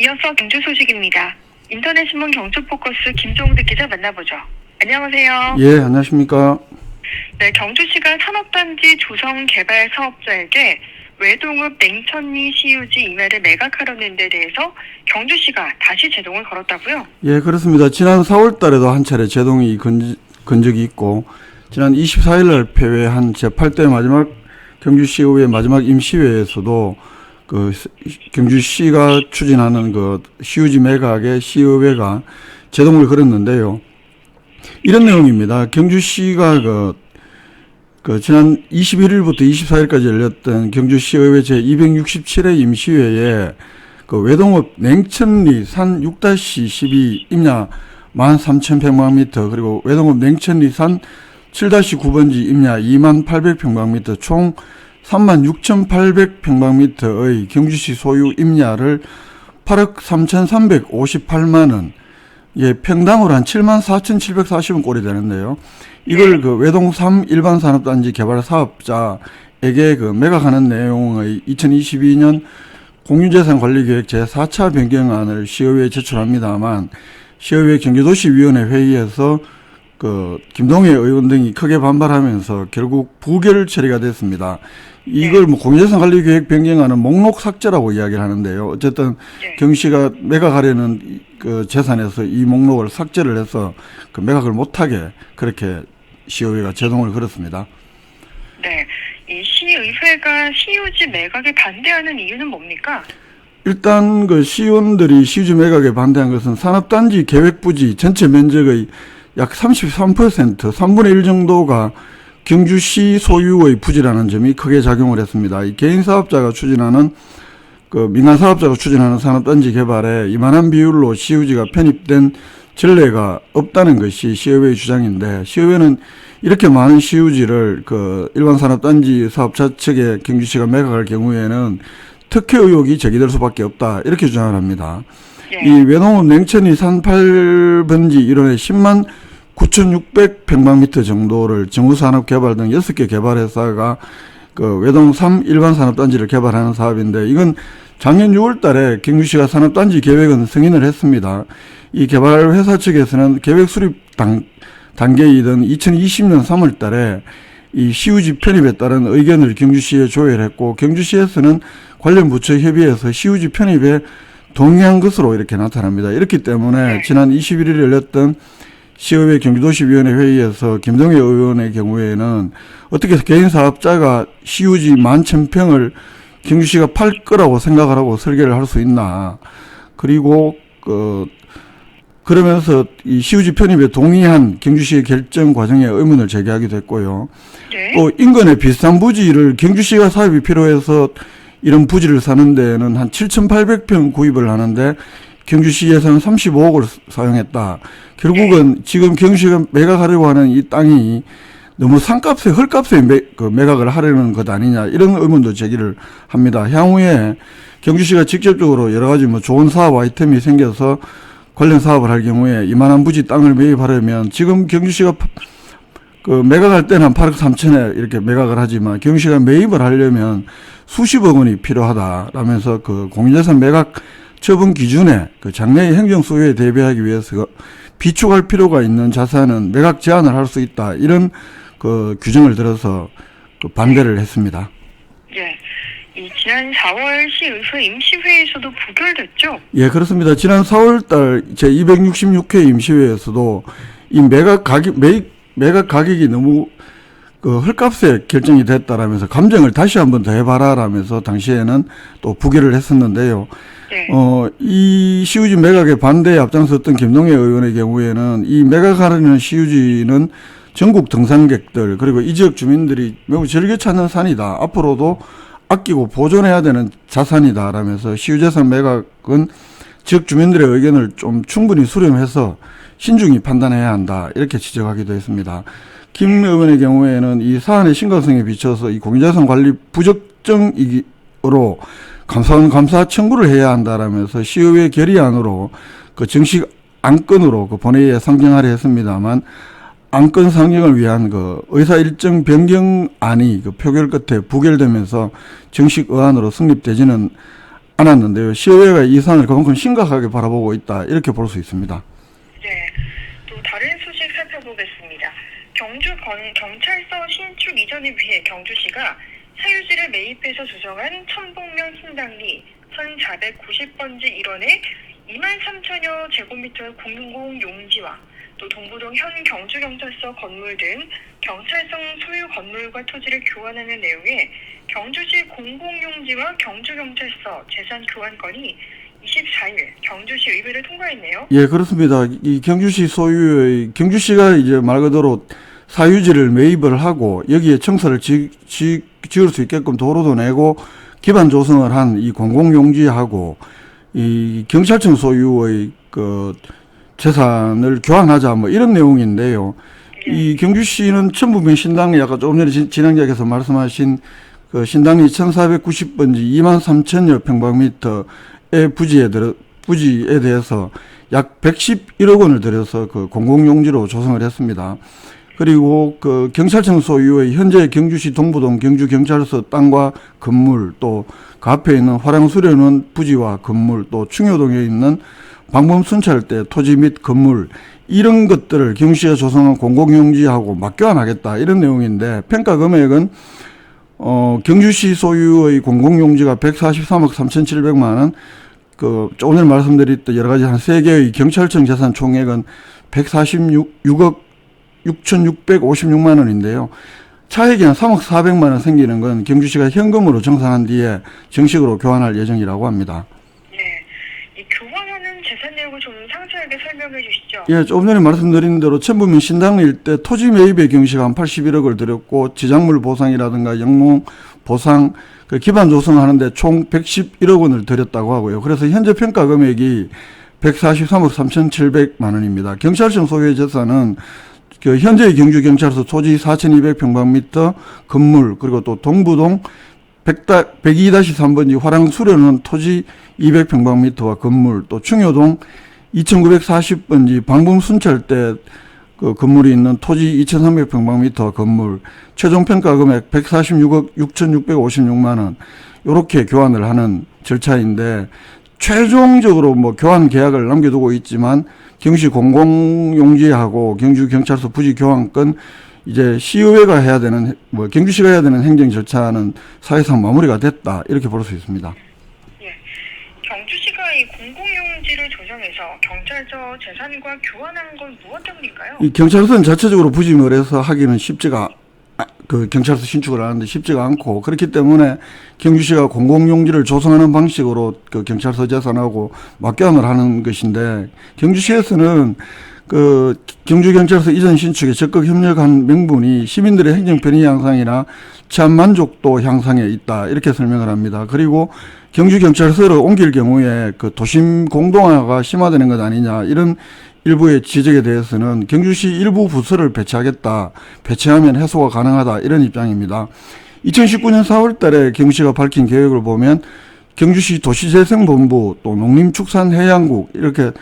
이어서 경주 소식입니다. 인터넷신문 경주포커스 김종득 기자 만나보죠. 안녕하세요. 예, 안녕하십니까. 네, 경주시가 산업단지 조성 개발 사업자에게 외동읍 냉천리 시유지 임야를 매각하려는 데 대해서 경주시가 다시 제동을 걸었다고요? 예, 그렇습니다. 지난 4월 달에도 한 차례 제동이 건 적이 있고, 지난 24일 날 폐회한 제8대 마지막 경주시의회 마지막 임시회에서도 경주시가 추진하는 시유지 매각에 시의회가 제동을 걸었는데요. 이런 내용입니다. 경주시가 지난 21일부터 24일까지 열렸던 경주시의회 제267회 임시회에 외동읍 냉천리 산 6-12 임야 13,000평방미터, 그리고 외동읍 냉천리 산 7-9번지 임야 28,000평방미터, 총 36,800평방미터의 경주시 소유 임야를 8억 3,358만원, 예, 평당으로 한 74,740원 꼴이 되는데요. 이걸 외동 3 일반 산업단지 개발 사업자에게 매각하는 내용의 2022년 공유재산관리계획 제4차 변경안을 시의회에 제출합니다만, 시의회 경기도시위원회 회의에서 김동애 의원 등이 크게 반발하면서 결국 부결 처리가 됐습니다. 이걸 공유재산관리계획 변경안은 목록 삭제라고 이야기를 하는데요. 어쨌든 경시가 매각하려는 재산에서 이 목록을 삭제를 해서 매각을 못하게 그렇게 시의회가 제동을 걸었습니다. 네, 이 시의회가 시유지 매각에 반대하는 이유는 뭡니까? 일단 시의원들이 시유지 매각에 반대한 것은 산업단지 계획부지 전체 면적의 약 33%, 3분의 1 정도가 경주시 소유의 부지라는 점이 크게 작용을 했습니다. 이 개인 사업자가 추진하는 민간 사업자가 추진하는 산업단지 개발에 이만한 비율로 시유지가 편입된 전례가 없다는 것이 시의회의 주장인데, 시의회는 이렇게 많은 시유지를 일반 산업단지 사업자 측에 경주시가 매각할 경우에는 특혜 의혹이 제기될 수밖에 없다, 이렇게 주장을 합니다. 이 외동읍 냉천리 산 8번지 일원의 10만 9,600평방미터 정도를 정우산업개발 등 6개 개발회사가 외동 3 일반 산업단지를 개발하는 사업인데, 이건 작년 6월 달에 경주시가 산업단지 계획은 승인을 했습니다. 이 개발회사 측에서는 계획 수립 단계이던 2020년 3월 달에 이 시유지 편입에 따른 의견을 경주시에 조율했고, 경주시에서는 관련 부처 협의해서 시유지 편입에 동의한 것으로 이렇게 나타납니다. 이렇기 때문에 지난 21일 열렸던 시의회 경기도시위원회 회의에서 김동애 의원의 경우에는 어떻게 개인 사업자가 시유지 11,000평을 경주시가 팔 거라고 생각을 하고 설계를 할 수 있나. 그리고 그러면서 이 시유지 편입에 동의한 경주시의 결정 과정에 의문을 제기하기도 했고요. 또 인근의 비슷한 부지를 경주시가 사업이 필요해서 이런 부지를 사는 데는 한 7,800평 구입을 하는데 경주시 예산 35억을 사용했다. 결국은 지금 경주시가 매각하려고 하는 이 땅이 너무 상값에, 헐값에 매각을 하려는 것 아니냐, 이런 의문도 제기를 합니다. 향후에 경주시가 직접적으로 여러 가지 좋은 사업 아이템이 생겨서 관련 사업을 할 경우에 이만한 부지 땅을 매입하려면, 지금 경주시가 매각할 때는 한 8억 3천에 이렇게 매각을 하지만 경주시가 매입을 하려면 수십억 원이 필요하다라면서 공유재산 매각 처분 기준에 장래의 행정 소요에 대비하기 위해서 비축할 필요가 있는 자산은 매각 제한을 할 수 있다, 이런 규정을 들어서 반대를 했습니다. 예. 이 지난 4월 시의회 임시회에서도 부결됐죠? 예, 그렇습니다. 지난 4월 달 제266회 임시회에서도 이 매각 가격이 너무 헐값에 결정이 됐다라면서 감정을 다시 한번 더 해봐라라면서 당시에는 또 부결을 했었는데요. 이 시유지 매각에 반대에 앞장섰던 김동애 의원의 경우에는 이 매각하려는 시유지는 전국 등산객들 그리고 이 지역 주민들이 매우 즐겨 찾는 산이다, 앞으로도 아끼고 보존해야 되는 자산이다라면서 시유재산 매각은 지역 주민들의 의견을 좀 충분히 수렴해서 신중히 판단해야 한다, 이렇게 지적하기도 했습니다. 김 의원의 경우에는 이 사안의 심각성에 비춰서 이 공유재산 관리 부적정이기로 감사 청구를 해야 한다라면서 시의회 결의안으로 정식 안건으로 본회의에 상정하려 했습니다만, 안건 상정을 위한 의사 일정 변경안이 표결 끝에 부결되면서 정식 의안으로 성립되지는 않았는데요. 시의회가 이 사안을 그만큼 심각하게 바라보고 있다. 이렇게 볼 수 있습니다. 네, 또 다른 소식 살펴보겠습니다. 경찰서 신축 이전을 위해 경주시가 사유지를 매입해서 조성한 천복면 신당리 1490번지 1원에 23,000여 제곱미터 공공용지와 또 동부동 현 경주경찰서 건물 등 경찰청 소유 건물과 토지를 교환하는 내용의 경주시 공공용지와 경주경찰서 재산 교환건이 24일 경주시 의회를 통과했네요. 예, 그렇습니다. 이 경주시 소유의, 경주시가 이제 말 그대로 사유지를 매입을 하고 여기에 청사를 지을 수 있게끔 도로도 내고 기반 조성을 한 이 공공용지하고 이 경찰청 소유의 그 재산을 교환하자 뭐 이런 내용인데요. 이 경주시는 천부면 신당리 아까 조금 전에 진행자께서 말씀하신 그 신당리 1490번지 23,000여 평방미터의 부지에 대해서 약 111억 원을 들여서 그 공공용지로 조성을 했습니다. 그리고 그 경찰청 소유의 현재 경주시 동부동 경주경찰서 땅과 건물 또 그 앞에 있는 화랑수련원 부지와 건물 또 충효동에 있는 방범순찰대 토지 및 건물 이런 것들을 경시에 조성한 공공용지하고 맞교환하겠다 이런 내용인데 평가 금액은 경주시 소유의 공공용지가 143억 3,700만 원, 그 조금 전에 말씀드렸던 여러 가지 한 3개의 경찰청 재산 총액은 146억 6,656만 원인데요. 차액이 한 3억 400만 원 생기는 건 경주시가 현금으로 정산한 뒤에 정식으로 교환할 예정이라고 합니다. 네, 이 교환하는 재산 내용을 좀 상세하게 설명해 주시죠. 예, 조금 전에 말씀드린 대로 천부면 신당리 일대 토지 매입에 경시가 한 81억을 들였고 지작물 보상이라든가 영농 보상 그 기반 조성하는데 총 111억 원을 들였다고 하고요. 그래서 현재 평가 금액이 143억 3,700만 원입니다. 경찰청 소유의 재산은 그 현재의 경주경찰서 토지 4,200평방미터 건물 그리고 또 동부동 102-3번지 화랑수련원 토지 200평방미터와 건물 또 충효동 2,940번지 방범순찰대 그 건물이 있는 토지 2,300평방미터와 건물 최종 평가 금액 146억 6,656만 원 이렇게 교환을 하는 절차인데 최종적으로 뭐 교환 계약을 남겨두고 있지만 경시 공공용지하고 경주경찰서 부지 교환권 이제 시의회가 해야 되는 뭐 경주시가 해야 되는 행정 절차는 사회상 마무리가 됐다 이렇게 볼 수 있습니다. 예, 경주시가 이 공공용지를 조성해서 경찰서 재산과 교환한 건 무엇 때문인가요? 이 경찰서는 자체적으로 부지를 해서 하기는 쉽지가 그 경찰서 신축을 하는데 쉽지가 않고 그렇기 때문에 경주시가 공공용지를 조성하는 방식으로 그 경찰서 재산하고 맞교환을 하는 것인데 경주시에서는 그 경주경찰서 이전 신축에 적극 협력한 명분이 시민들의 행정 편의 향상이나 치안 만족도 향상에 있다 이렇게 설명을 합니다. 그리고 경주경찰서를 옮길 경우에 그 도심 공동화가 심화되는 것 아니냐 이런 일부의 지적에 대해서는 경주시 일부 부서를 배치하겠다. 배치하면 해소가 가능하다. 이런 입장입니다. 2019년 4월 달에 경주시가 밝힌 계획을 보면 경주시 도시재생본부 또 농림축산해양국 이렇게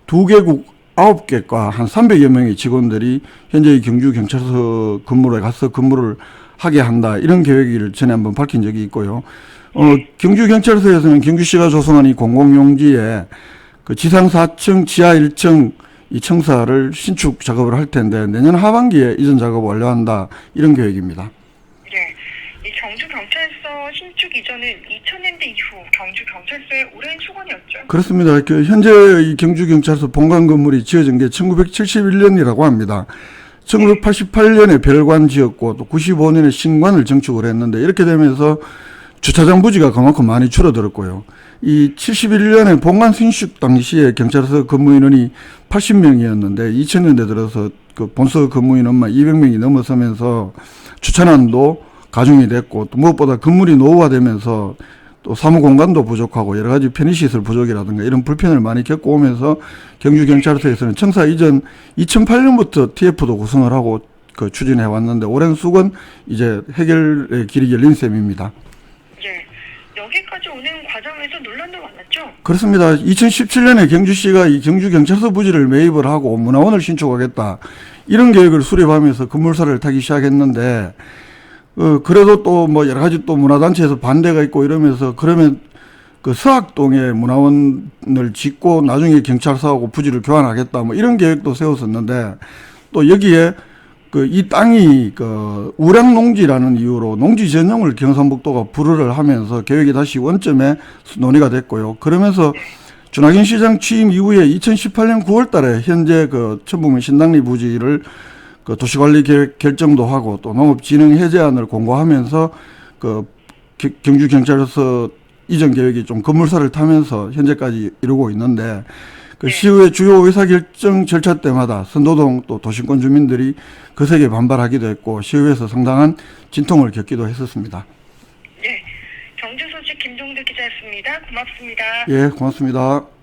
2개국 9개과 한 300여 명의 직원들이 현재 경주경찰서 건물에 가서 근무를 하게 한다. 이런 계획을 전에 한번 밝힌 적이 있고요. 경주경찰서에서는 경주시가 조성한 이 공공용지에 그 지상 4층, 지하 1층 이 청사를 신축 작업을 할 텐데 내년 하반기에 이전 작업을 완료한다 이런 계획입니다. 네, 이 경주경찰서 신축 이전은 2000년대 이후 경주경찰서의 오랜 수건이었죠. 그렇습니다. 그 현재 이 경주경찰서 본관 건물이 지어진 게 1971년이라고 합니다. 1988년에 별관 지었고 또 95년에 신관을 증축을 했는데 이렇게 되면서 주차장 부지가 그만큼 많이 줄어들었고요. 이 71년에 본관 신축 당시에 경찰서 근무인원이 80명이었는데 2000년대 들어서 그 본서 근무인원만 200명이 넘어서면서 주차난도 가중이 됐고 또 무엇보다 건물이 노후화되면서 또 사무공간도 부족하고 여러 가지 편의시설 부족이라든가 이런 불편을 많이 겪어오면서 경주경찰서에서는 청사 이전 2008년부터 TF도 구성을 하고 그 추진해 왔는데 오랜 수건 이제 해결의 길이 열린 셈입니다. 네, 여기까지 오는 과정에서 논란도 많았죠? 그렇습니다. 2017년에 경주시가 이 경주경찰서 부지를 매입을 하고 문화원을 신축하겠다 이런 계획을 수립하면서 건물사를 타기 시작했는데 그래도 또 뭐 여러 가지 또 문화단체에서 반대가 있고 이러면서 그러면 그 서학동에 문화원을 짓고 나중에 경찰서하고 부지를 교환하겠다 뭐 이런 계획도 세웠었는데 또 여기에 그 이 땅이 그 우량농지라는 이유로 농지 전용을 경상북도가 불허를 하면서 계획이 다시 원점에 논의가 됐고요. 그러면서 준하경 시장 취임 이후에 2018년 9월 달에 현재 그 천북면 신당리 부지를 그 도시관리 계획 결정도 하고 또 농업진흥 해제안을 공고하면서 그 경주경찰서 이전 계획이 좀 급물살을 타면서 현재까지 이루고 있는데 그 시의회 주요 의사결정 절차 때마다 선도동 또 도심권 주민들이 거세게 반발하기도 했고 시의회에서 상당한 진통을 겪기도 했었습니다. 네, 경주 소식 김종득 기자였습니다. 고맙습니다. 예, 고맙습니다.